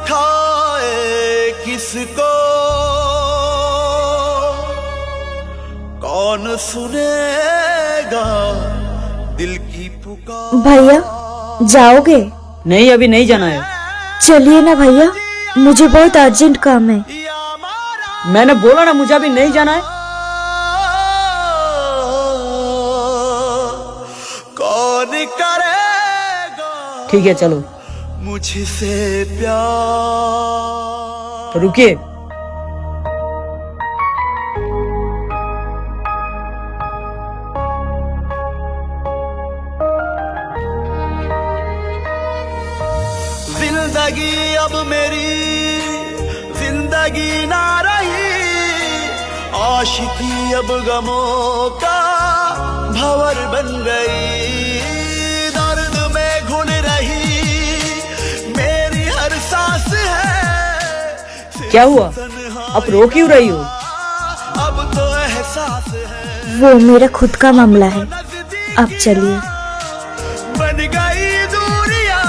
दिखाए किसको, कौन सुनेगा दिल की पुकार। भैया जाओगे? नहीं, अभी नहीं जाना है। चलिए ना भैया, मुझे बहुत अर्जेंट काम है। मैंने बोला ना मुझे अभी नहीं जाना है। कौन करेगा ठीक है चलो। मुझसे प्यार। तो रुकिए। जिंदगी अब मेरी जिंदगी ना रही, आशिकी अब गमों का भंवर बन गई। दर्द में घुल रही मेरी हर सांस है। क्या हुआ? आप रो क्यों रही हो? अब तो एहसास है वो मेरा खुद का मामला है। अब चलिए। बन गई दूरियां,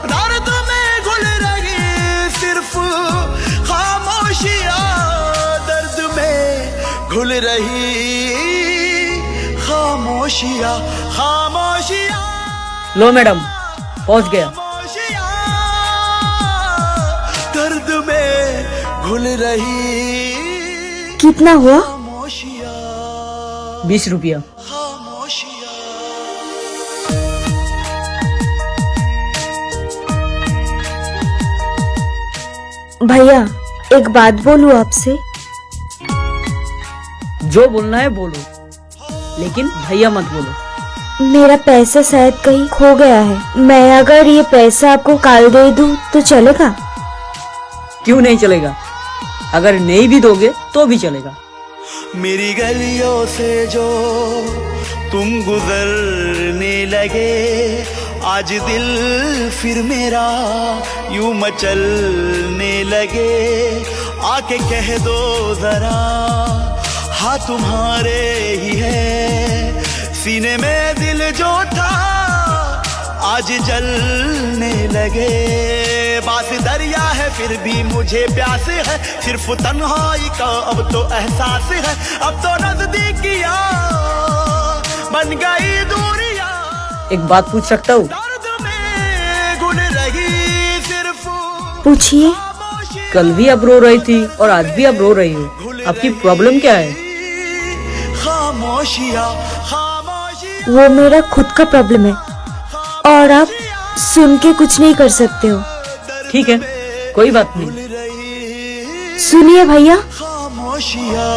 दर्द में घुल रही सिर्फ खामोशियां, दर्द में घुल रही खामोशियां, खामोशियां। लो मैडम, पहुंच गया। खामोशियां, दर्द में घुल रही कितना हुआ? खामोशियां, 20 रुपया। खामोशियां। भैया एक बात बोलूं आपसे? जो बोलना है बोलो, लेकिन भैया मत बोलो। मेरा पैसा शायद कहीं खो गया है। मैं अगर ये पैसा आपको कल दे दूं तो चलेगा? क्यों नहीं चलेगा? अगर नहीं भी दोगे तो भी चलेगा। मेरी गलियों से जो तुम गुजरने लगे, आज दिल फिर मेरा यूं मचलने लगे। आके कह दो जरा, हाँ तुम्हारे ही है। सीने में दिल जो था आज जलने लगे। बात दरिया है फिर भी मुझे प्यास है, सिर्फ तन्हाई का अब तो एहसास है। अब तो नजदीकियां बन गई दूरियां, एक बात पूछ सकता हूँ? दर्द में घुल रही सिर्फ पूछिए। कल भी आप रो रही थी और आज भी आप रो रही हो। आपकी प्रॉब्लम क्या है? खामोशियां, खामोशियां। वो मेरा खुद का प्रॉब्लम है और आप सुन के कुछ नहीं कर सकते हो। ठीक है, कोई बात नहीं। सुनिए भैया। खामोशियां,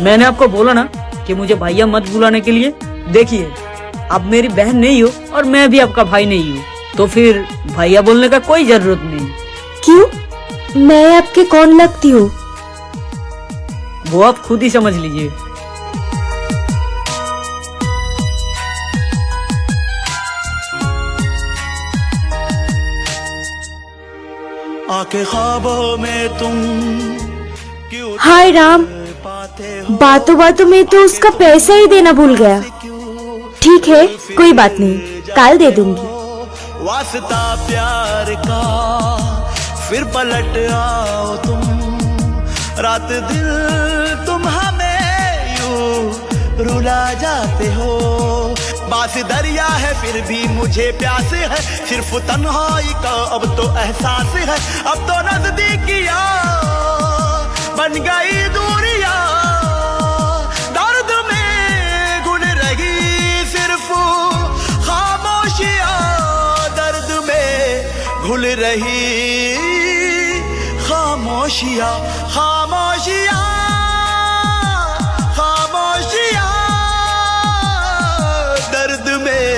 मैंने आपको बोला ना कि मुझे भैया मत बुलाने के लिए। देखिए, आप मेरी बहन नहीं हो और मैं भी आपका भाई नहीं हूँ, तो फिर भैया बोलने का कोई जरूरत नहीं। क्यों? मैं आपके कौन लगती हूँ? वो आप खुद ही समझ लीजिए। आके ख्वाबों में तुम क्यों हाय राम, पाते हो? बातों बातों में तो उसका पैसा ही देना भूल गया। ठीक है, कोई बात नहीं, कल दे दूंगी। वास्ता प्यार का फिर पलट आओ तुम, रात दिल तुम हमें यूं रुला जाते हो। बास दरिया है फिर भी मुझे प्यास है, सिर्फ तन्हाई का अब तो एहसास है। अब तो नजदीकियां बन गई दूरियां, दर्द में घुल रही सिर्फ खामोशियां, दर्द में घुल रही खामोशियां, खामोशियां, खामोशियां, दर्द में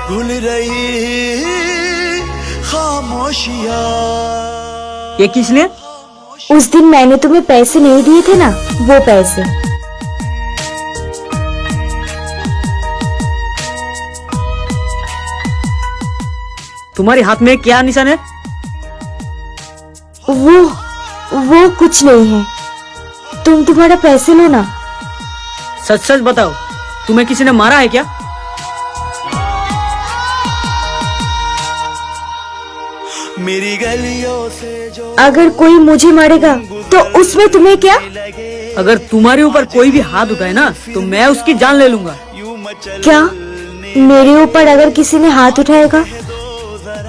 घुल रही खामोशियां। ये किसने? उस दिन मैंने तुम्हें पैसे नहीं दिए थे ना, वो पैसे। तुम्हारे हाथ में क्या निशान है? वो कुछ नहीं है। तुम तुम्हारा पैसे लो ना। सच सच बताओ, तुम्हें किसी ने मारा है क्या? मेरी गलियों से जो अगर कोई मुझे मारेगा तो उसमें तुम्हें क्या? अगर तुम्हारे ऊपर कोई भी हाथ उठाए ना तो मैं उसकी जान ले लूंगा। यूं मचल क्या मेरे ऊपर अगर किसी ने हाथ उठाएगा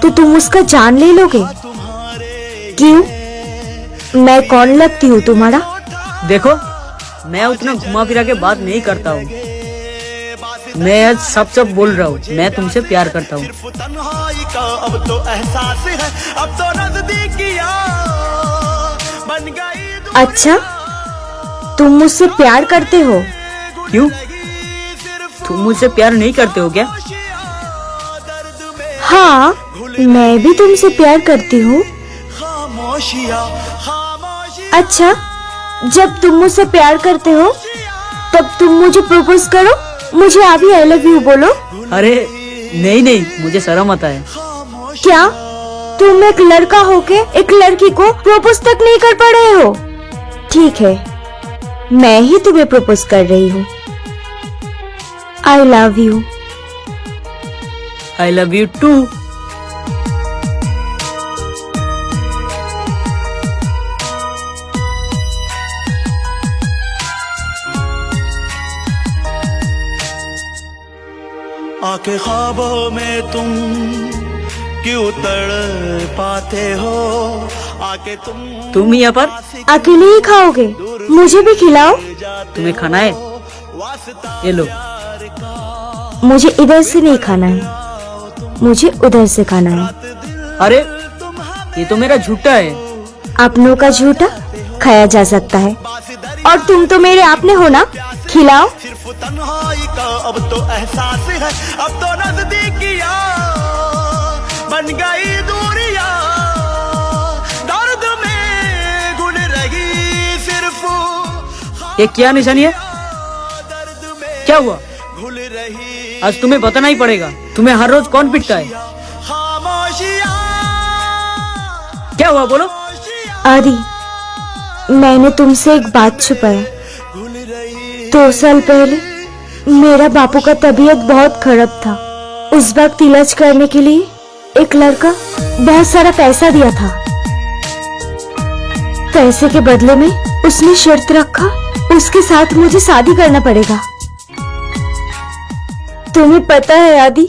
तो तुम उसका जान ले लोगे? क्यों? मैं कौन लगती हूँ तुम्हारा? देखो, मैं उतना घुमा फिरा के बात नहीं करता हूँ। मैं आज सब बोल रहा हूँ, मैं तुमसे प्यार करता हूँ। सिर्फ तन्हाई का अब तो एहसास है, अब तो नजदीकियां बन गई अच्छा, तुम मुझसे प्यार करते हो? क्यों, तुम मुझसे प्यार नहीं करते हो क्या? हाँ, मैं भी तुमसे प्यार करती हूँ। खामोशियां खामोशी अच्छा, जब तुम मुझसे प्यार करते हो तब तुम मुझे प्रपोज करो, मुझे अभी आई लव यू बोलो। अरे नहीं, मुझे शर्म आता है। क्या तुम एक लड़का होके एक लड़की को प्रपोज तक नहीं कर पा रहे हो? ठीक है, मैं ही तुम्हें प्रपोज कर रही हूँ। I love you. I love you too. आके ख्वाबों में तुम क्यों तड़ पाते हो, आके तुम यहाँ पर अकेले ही खाओगे? मुझे भी खिलाओ। तुम्हें खाना है? ये लो। मुझे इधर से नहीं खाना है, मुझे उधर से खाना है। अरे ये तो मेरा झूठा है। अपनों का झूठा खाया जा सकता है, और तुम तो मेरे आपने हो ना। खिलाओ। सिर्फ तन्हाई का अब तो एहसास है, अब तो नजदीकियां बन गई दूरियां, दर्द में घुल रही सिर्फ ये क्या निशानी है? दर्द में क्या हुआ? घुल रही आज तुम्हें बताना ही पड़ेगा। तुम्हें हर रोज कौन पिटता है? खामोशियां क्या हुआ, बोलो। आदि, मैंने तुमसे एक बात छुपाया। घुल रही 2 साल पहले मेरा बापू का तबीयत बहुत खराब था। उस वक्त इलाज करने के लिए एक लड़का बहुत सारा पैसा दिया था। पैसे के बदले में उसने शर्त रखा, उसके साथ मुझे शादी करना पड़ेगा। तुम्हें पता है आदि,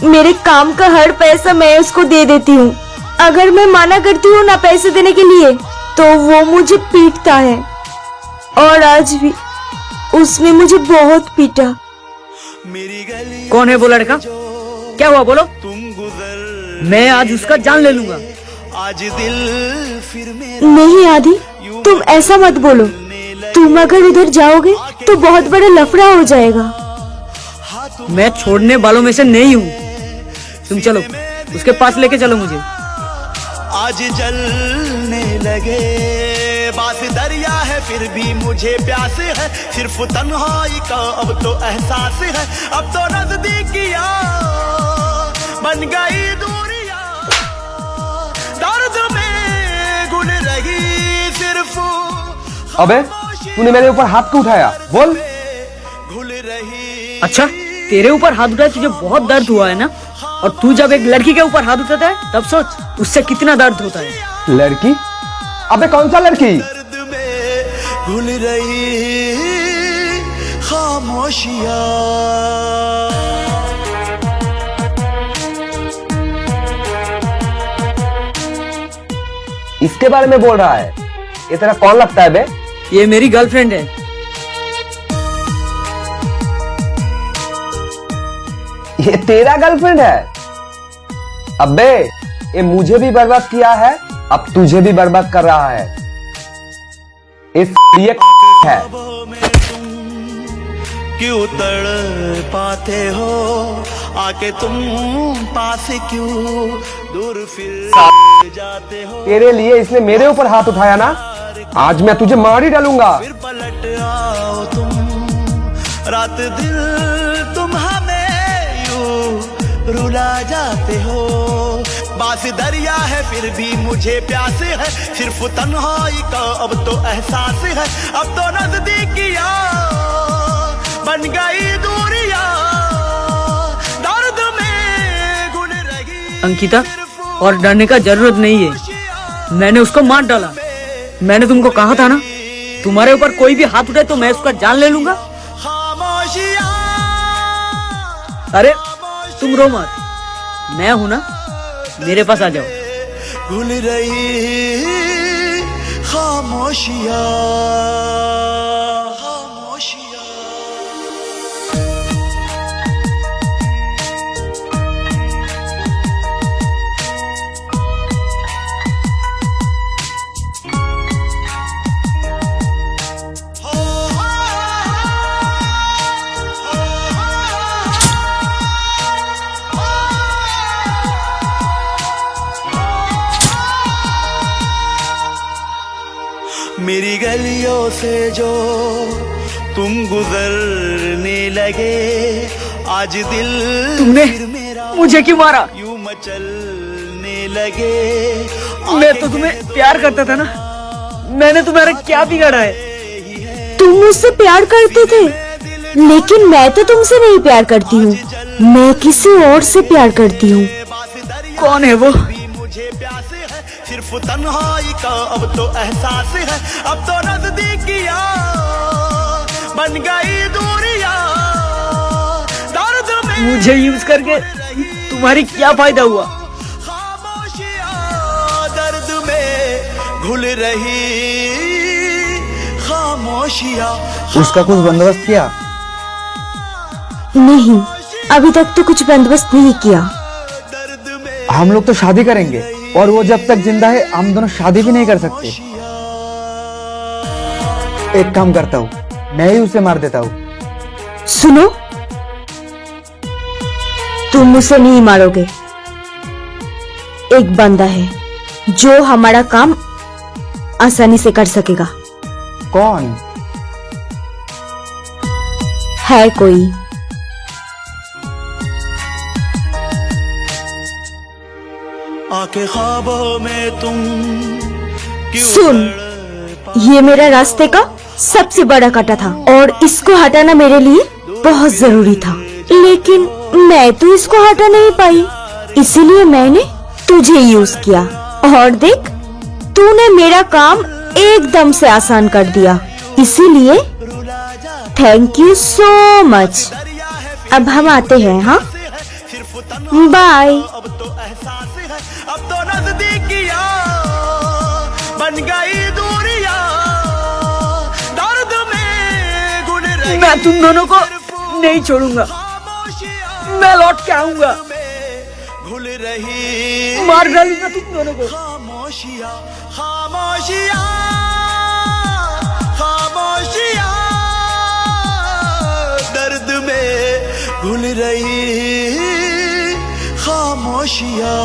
मेरे काम का हर पैसा मैं उसको दे देती हूँ। अगर मैं मना करती हूँ ना पैसे देने के लिए तो वो मुझे पीटता है, और आज भी उसने मुझे बहुत पीटा। मेरी गली कौन है वो लड़का? क्या हुआ, बोलो। तुम गुजर मैं आज उसका जान ले लूंगा। आज दिल फिर मेरा नहीं आदि, तुम ऐसा मत बोलो। तुम अगर उधर जाओगे तो बहुत बड़ा लफड़ा हो जाएगा। मैं छोड़ने वालों में से नहीं हूँ। तुम चलो, उसके पास लेके चलो मुझे। आज जलने लगे बात दरिया है, फिर भी मुझे प्यास है, सिर्फ तन्हाई का अब तो एहसास है, अब तो नजदीकियां बन गई दूरियां, दर्द में घुल रही सिर्फ अबे, तूने मेरे ऊपर हाथ क्यों उठाया? बोल। घुल रही अच्छा, तेरे ऊपर हाथ उठाए तुझे बहुत दर्द हुआ है ना? और तू जब एक लड़की के ऊपर हाथ उठाता है तब सोच उससे कितना दर्द होता है। लड़की? अबे कौन सा लड़की? दर्द में घुल रही खामोशियां। इसके बारे में बोल रहा है? ये तेरा कौन लगता है बे? ये मेरी गर्लफ्रेंड है। ये तेरा गर्लफ्रेंड है? अबे, ये मुझे भी बर्बाद किया है, अब तुझे भी बर्बाद कर रहा है। इस ये है। क्यों तड़ पाते हो, आके तुम पास क्यों दूर फिर जाते हो। तेरे लिए इसने मेरे ऊपर हाथ उठाया ना, आज मैं तुझे मार ही डालूंगा। फिर पलट आओ तुम, रात दिल तुम हमें यूं रुला जाते हो। बास दरिया है फिर भी मुझे प्यास है, सिर्फ तन्हाई का अब तो एहसास है, अब तो नजदीकियां बन गई दूरियां, दर्द में घुल रही। अंकिता, और डरने का जरूरत नहीं है। मैंने उसको मार डाला। मैंने तुमको कहा था ना, तुम्हारे ऊपर कोई भी हाथ उठाए तो मैं उसका जान ले लूंगा। अरे तुम रो मत, मैं हूं ना, मेरे पास आ जाओ। घुल रही खामोशियां, खामोशियां। मेरी गलियों से जो तुम गुजरने लगे, आज दिल तुमने फिर मेरा मुझे क्यों मारा? यूं मचलने लगे। मैं तो तुम्हें प्यार करता था ना, मैंने तुम्हारा क्या बिगाड़ा है? तुम मुझसे प्यार करते थे, लेकिन मैं तो तुमसे नहीं प्यार करती हूँ, मैं किसी और से प्यार करती हूँ। कौन है वो? मुझे प्यास है सिर्फ तन्हाई का, अब तो एहसास है, अब तो नजदीकियां बन गई दूरियां। दर्द में मुझे यूज करके तुम्हारी क्या फायदा हुआ? खामोशियां दर्द में घुल रही खामोशियां। उसका कुछ बंदोबस्त किया? नहीं, अभी तक तो कुछ बंदोबस्त नहीं किया। दर्द में हम लोग तो शादी करेंगे और वो जब तक जिंदा है हम दोनों शादी भी नहीं कर सकते। एक काम करता हूँ, मैं ही उसे मार देता हूँ। सुनो, तुम उसे नहीं मारोगे। एक बंदा है जो हमारा काम आसानी से कर सकेगा। कौन? है कोई। आके ख्वाबों में तुम क्यों सुन, ये मेरा रास्ते का सबसे बड़ा कांटा था और इसको हटाना मेरे लिए बहुत जरूरी था, लेकिन मैं तो इसको हटा नहीं पाई, इसीलिए मैंने तुझे यूज किया और देख, तूने मेरा काम एकदम से आसान कर दिया, इसीलिए थैंक यू सो मच। अब हम आते हैं। हाँ, बाय। अब तो एहसास है, अब तो नजदीकियां बन गई दूरियां। दर्द में घुल रही मैं तुम दोनों को नहीं छोड़ूंगा, मैं लौट के आऊंगा, घुल रही मार डालूंगा तुम दोनों को। खामोशियां, खामोशियां, खामोशियां दर्द में घुल रही खामोशियां।